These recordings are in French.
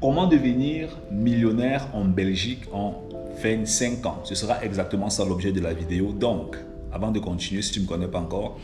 Comment devenir millionnaire en Belgique en 25 ans? Ce sera exactement ça l'objet de la vidéo. Donc, avant de continuer, si tu ne me connais pas encore,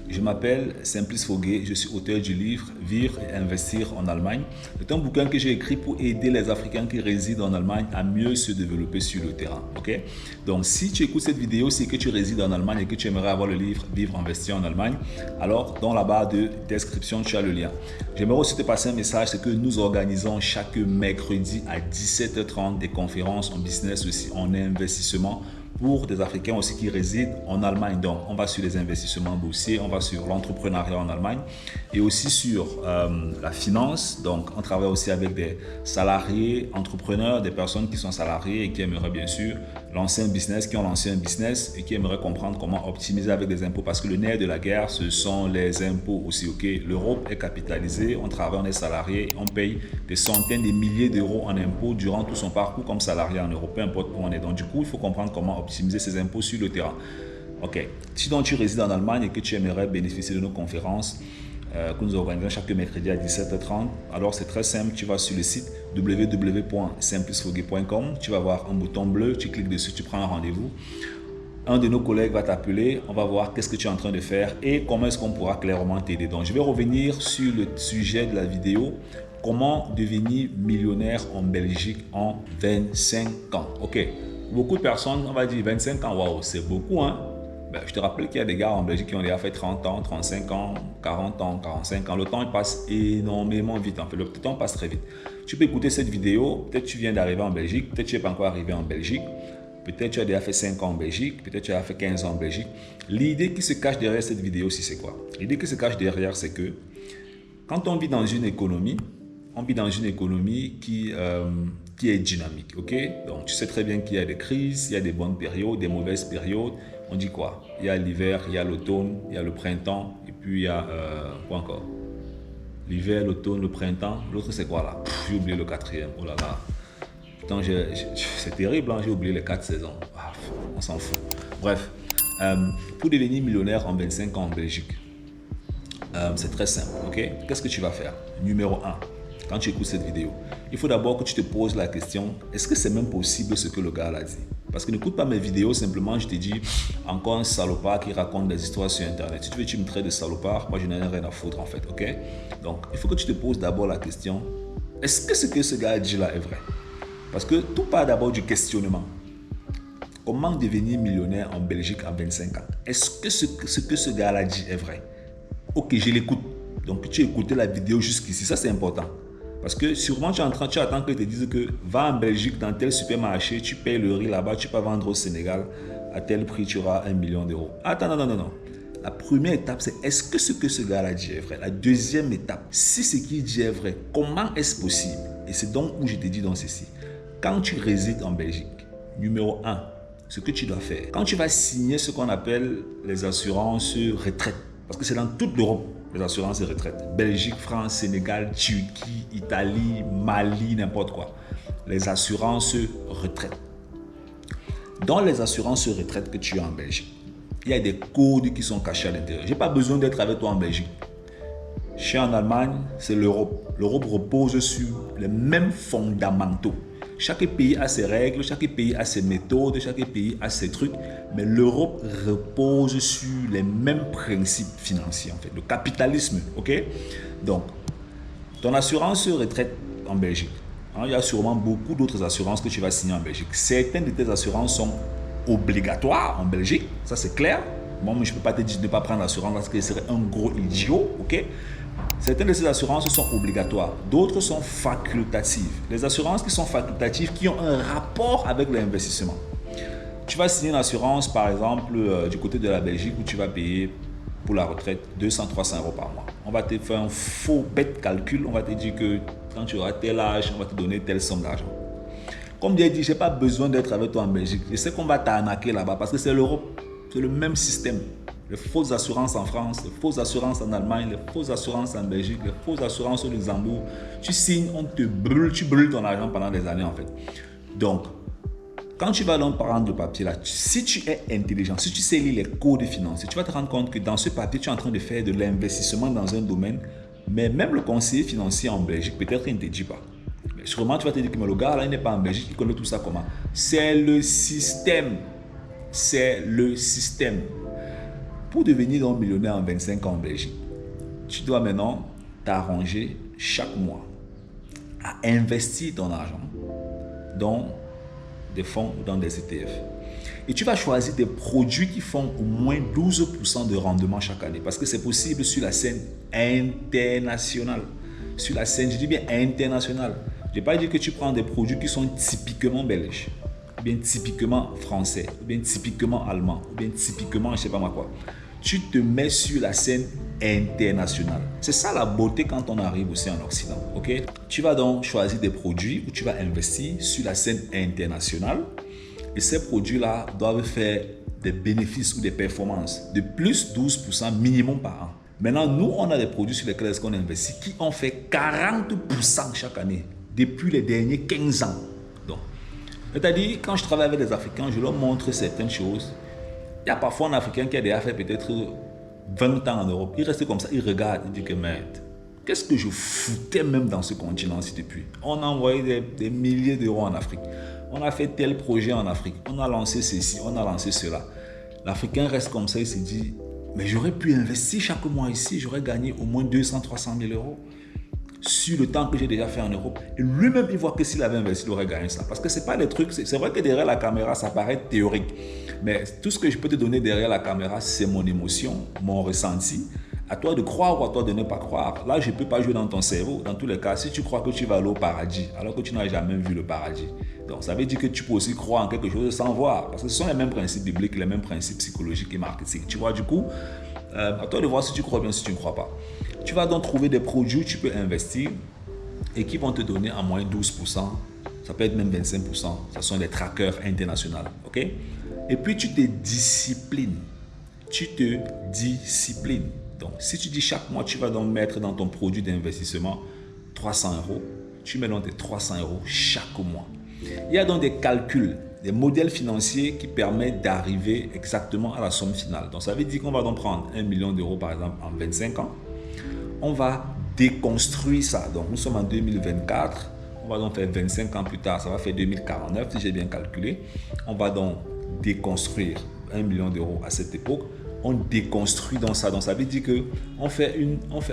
je m'appelle Simplice Foguet, je suis auteur du livre « Vivre et investir en Allemagne ». C'est un bouquin que j'ai écrit pour aider les Africains qui résident en Allemagne à mieux se développer sur le terrain. Okay? Donc, si tu écoutes cette vidéo, c'est que tu résides en Allemagne et que tu aimerais avoir le livre « Vivre et investir en Allemagne », alors dans la barre de description, tu as le lien. J'aimerais aussi te passer un message, c'est que nous organisons chaque mercredi à 17h30 des conférences en business aussi, en investissement, pour des Africains aussi qui résident en Allemagne. Donc, on va sur les investissements boursiers, on va sur l'entrepreneuriat en Allemagne et aussi sur la finance. Donc, on travaille aussi avec des salariés, entrepreneurs, des personnes qui sont salariées et qui aimeraient bien sûr lancer un business, qui ont lancé un business et qui aimeraient comprendre comment optimiser avec des impôts parce que le nerf de la guerre, ce sont les impôts aussi. Ok, l'Europe est capitalisée, on travaille, on est salarié, on paye des centaines de milliers d'euros en impôts durant tout son parcours comme salarié en Europe, peu importe où on est. Donc, du coup, il faut comprendre comment optimiser ses impôts sur le terrain. Ok, si donc tu résides en Allemagne et que tu aimerais bénéficier de nos conférences que nous organisons chaque mercredi à 17h30, alors c'est très simple, tu vas sur le site www.simplicefogui.com, tu vas voir un bouton bleu, tu cliques dessus, tu prends un rendez-vous. Un de nos collègues va t'appeler, on va voir qu'est-ce que tu es en train de faire et comment est-ce qu'on pourra clairement t'aider. Donc, je vais revenir sur le sujet de la vidéo, comment devenir millionnaire en Belgique en 25 ans. Ok, beaucoup de personnes, on va dire 25 ans, waouh, c'est beaucoup, hein? Ben, je te rappelle qu'il y a des gars en Belgique qui ont déjà fait 30 ans, 35 ans, 40 ans, 45 ans. Le temps il passe énormément vite. En fait, le temps passe très vite. Tu peux écouter cette vidéo. Peut-être tu viens d'arriver en Belgique. Peut-être tu n'es pas encore arrivé en Belgique. Peut-être tu as déjà fait 5 ans en Belgique. Peut-être tu as fait 15 ans en Belgique. L'idée qui se cache derrière cette vidéo, c'est quoi? L'idée qui se cache derrière, c'est que quand on vit dans une économie, qui est dynamique, ok? Donc, tu sais très bien qu'il y a des crises, il y a des bonnes périodes, des mauvaises périodes. On dit quoi? Il y a l'hiver, il y a l'automne, il y a le printemps, et puis il y a quoi encore? L'hiver, l'automne, le printemps. L'autre, c'est quoi là? J'ai oublié le quatrième. Oh là là. Putain, c'est terrible, hein? J'ai oublié les 4 saisons. Ah, on s'en fout. Bref, pour devenir millionnaire en 25 ans en Belgique, c'est très simple, ok? Qu'est-ce que tu vas faire? Numéro 1. Quand tu écoutes cette vidéo, il faut d'abord que tu te poses la question, est-ce que c'est même possible ce que le gars a dit? Parce que n'écoute pas mes vidéos, simplement je te dis, encore un salopard qui raconte des histoires sur Internet. Si tu veux, tu me traites de salopard, moi je n'en ai rien à foutre en fait, ok? Donc, il faut que tu te poses d'abord la question, est-ce que ce que ce gars a dit là est vrai? Parce que tout part d'abord du questionnement. Comment devenir millionnaire en Belgique à 25 ans? Est-ce que ce que ce gars a dit est vrai? Ok, je l'écoute. Donc, tu as écouté la vidéo jusqu'ici, ça c'est important. Parce que sûrement tu attends qu'ils te disent que va en Belgique dans tel supermarché, tu payes le riz là-bas, tu peux vendre au Sénégal à tel prix, tu auras 1 million d'euros. Attends, non. La première étape, c'est est-ce que ce que ce gars-là dit est vrai? La deuxième étape, si ce qu'il dit est vrai, comment est-ce possible? Et c'est donc où je te dis dans ceci. Quand tu résides en Belgique, numéro 1, ce que tu dois faire, quand tu vas signer ce qu'on appelle les assurances retraite, parce que c'est dans toute l'Europe, les assurances de retraite. Belgique, France, Sénégal, Turquie, Italie, Mali, n'importe quoi. Les assurances retraite. Dans les assurances retraite que tu as en Belgique, il y a des codes qui sont cachés à l'intérieur. Je n'ai pas besoin d'être avec toi en Belgique. Je suis en Allemagne, c'est l'Europe. L'Europe repose sur les mêmes fondamentaux. Chaque pays a ses règles, chaque pays a ses méthodes, chaque pays a ses trucs, mais l'Europe repose sur les mêmes principes financiers, en fait, le capitalisme, ok? Donc, ton assurance retraite en Belgique, hein, il y a sûrement beaucoup d'autres assurances que tu vas signer en Belgique. Certaines de tes assurances sont obligatoires en Belgique, ça c'est clair. Bon, mais je ne peux pas te dire de ne pas prendre l'assurance parce que ce serait un gros idiot, ok? Certaines de ces assurances sont obligatoires, d'autres sont facultatives. Les assurances qui sont facultatives, qui ont un rapport avec l'investissement. Tu vas signer une assurance, par exemple, du côté de la Belgique où tu vas payer pour la retraite 200-300 euros par mois. On va te faire un faux bête calcul, on va te dire que quand tu auras tel âge, on va te donner telle somme d'argent. Comme j'ai dit, je n'ai pas besoin d'être avec toi en Belgique. Je sais qu'on va t'arnaquer là-bas parce que c'est l'Europe, c'est le même système. Les fausses assurances en France, les fausses assurances en Allemagne, les fausses assurances en Belgique, les fausses assurances au Luxembourg. Tu signes, on te brûle, tu brûles ton argent pendant des années en fait. Donc, quand tu vas donc prendre le papier là, si tu es intelligent, si tu sais lire les codes financiers, tu vas te rendre compte que dans ce papier, tu es en train de faire de l'investissement dans un domaine, mais même le conseiller financier en Belgique, peut-être il ne te dit pas. Mais sûrement, tu vas te dire que mais le gars, là, il n'est pas en Belgique, il connaît tout ça comment? C'est le système. C'est le système. Pour devenir donc millionnaire en 25 ans en Belgique, tu dois maintenant t'arranger chaque mois à investir ton argent dans des fonds ou dans des ETF. Et tu vas choisir des produits qui font au moins 12% de rendement chaque année. Parce que c'est possible sur la scène internationale. Sur la scène, je dis bien internationale. Je ne vais pas dire que tu prends des produits qui sont typiquement belges, ou bien typiquement français, ou bien typiquement allemand, ou bien typiquement je ne sais pas moi quoi. Tu te mets sur la scène internationale. C'est ça la beauté quand on arrive aussi en Occident. Okay? Tu vas donc choisir des produits où tu vas investir sur la scène internationale. Et ces produits-là doivent faire des bénéfices ou des performances de plus 12% minimum par an. Maintenant, nous, on a des produits sur lesquels on investit qui ont fait 40% chaque année depuis les derniers 15 ans. Donc, c'est-à-dire, quand je travaille avec des Africains, je leur montre certaines choses. Il y a parfois un Africain qui a déjà fait peut-être 20 ans en Europe. Il reste comme ça, il regarde, il dit que merde, qu'est-ce que je foutais même dans ce continent-ci depuis? On a envoyé des milliers d'euros en Afrique. On a fait tel projet en Afrique. On a lancé ceci, on a lancé cela. L'Africain reste comme ça, il se dit, mais j'aurais pu investir chaque mois ici, j'aurais gagné au moins 200-300 000 euros sur le temps que j'ai déjà fait en Europe. Et lui-même, il voit que s'il avait investi, il aurait gagné ça. Parce que ce n'est pas des trucs, c'est vrai que derrière la caméra, ça paraît théorique. Mais tout ce que je peux te donner derrière la caméra, c'est mon émotion, mon ressenti. À toi de croire ou à toi de ne pas croire. Là, je ne peux pas jouer dans ton cerveau. Dans tous les cas, si tu crois que tu vas aller au paradis, alors que tu n'as jamais vu le paradis. Donc, ça veut dire que tu peux aussi croire en quelque chose sans voir. Parce que ce sont les mêmes principes bibliques, les mêmes principes psychologiques et marketing. Tu vois, du coup, à toi de voir si tu crois bien, si tu ne crois pas. Tu vas donc trouver des produits où tu peux investir et qui vont te donner en moyenne 12%. Ça peut être même 25%. Ce sont des trackers internationaux. OK? Et puis, tu te disciplines. Tu te disciplines. Donc, si tu dis chaque mois, tu vas donc mettre dans ton produit d'investissement 300 euros, tu mets donc tes 300 euros chaque mois. Il y a donc des calculs, des modèles financiers qui permettent d'arriver exactement à la somme finale. Donc, ça veut dire qu'on va donc prendre 1 million d'euros, par exemple, en 25 ans. On va déconstruire ça. Donc, nous sommes en 2024. On va donc faire 25 ans plus tard. Ça va faire 2049, si j'ai bien calculé. On va donc déconstruire 1 million d'euros à cette époque. On déconstruit dans ça. Donc, ça veut dire qu'on fait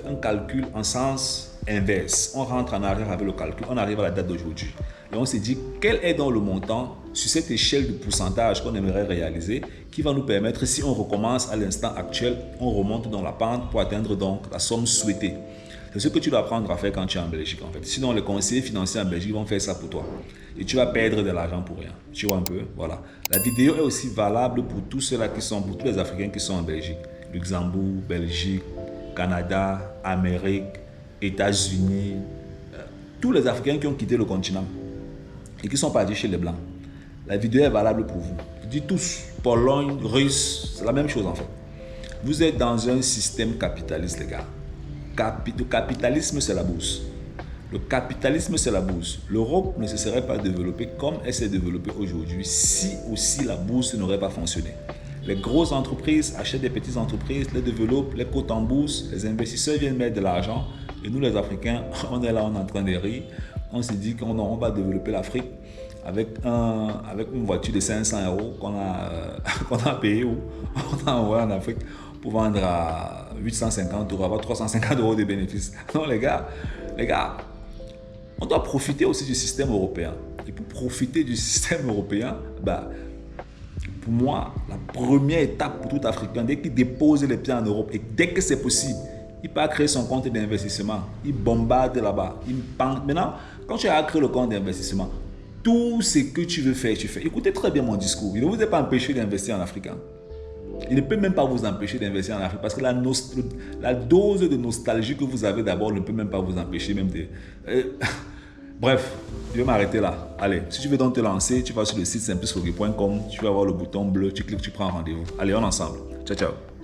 un calcul en sens inverse. On rentre en arrière avec le calcul. On arrive à la date d'aujourd'hui. Et on se dit, quel est donc le montant sur cette échelle de pourcentage qu'on aimerait réaliser qui va nous permettre, si on recommence à l'instant actuel, on remonte dans la pente pour atteindre donc la somme souhaitée. C'est ce que tu dois apprendre à faire quand tu es en Belgique en fait. Sinon, les conseillers financiers en Belgique vont faire ça pour toi. Et tu vas perdre de l'argent pour rien. Tu vois un peu? Voilà. La vidéo est aussi valable pour tous ceux-là qui sont, pour tous les Africains qui sont en Belgique. Luxembourg, Belgique, Canada, Amérique, États-Unis. Tous les Africains qui ont quitté le continent et qui sont partis chez les Blancs. La vidéo est valable pour vous. Je dis tous, Pologne, Russe, c'est la même chose en fait. Vous êtes dans un système capitaliste, les gars. Le capitalisme, c'est la bourse. Le capitalisme, c'est la bourse. L'Europe ne se serait pas développée comme elle s'est développée aujourd'hui si aussi la bourse n'aurait pas fonctionné. Les grosses entreprises achètent des petites entreprises, les développent, les cotent en bourse, les investisseurs viennent mettre de l'argent et nous les Africains, on est là, on est en train de rire. On se dit qu'on va développer l'Afrique avec une voiture de 500 euros qu'on a payé ou on a envoyé en Afrique pour vendre à 850 euros, avoir 350 euros de bénéfices. Non les gars, on doit profiter aussi du système européen. Et pour profiter du système européen, pour moi, la première étape pour tout Africain, dès qu'il dépose les pieds en Europe et dès que c'est possible, il peut créer son compte d'investissement. Il bombarde là-bas. Maintenant, quand tu as créé le compte d'investissement, tout ce que tu veux faire, tu fais. Écoutez très bien mon discours. Il ne vous est pas empêché d'investir en Afrique. Il ne peut même pas vous empêcher d'investir en Afrique parce que la dose de nostalgie que vous avez d'abord ne peut même pas vous empêcher même de... Bref, je vais m'arrêter là. Allez, si tu veux donc te lancer, tu vas sur le site simplicefogui.com, tu vas voir le bouton bleu, tu cliques, tu prends rendez-vous. Allez, on est ensemble. Ciao, ciao.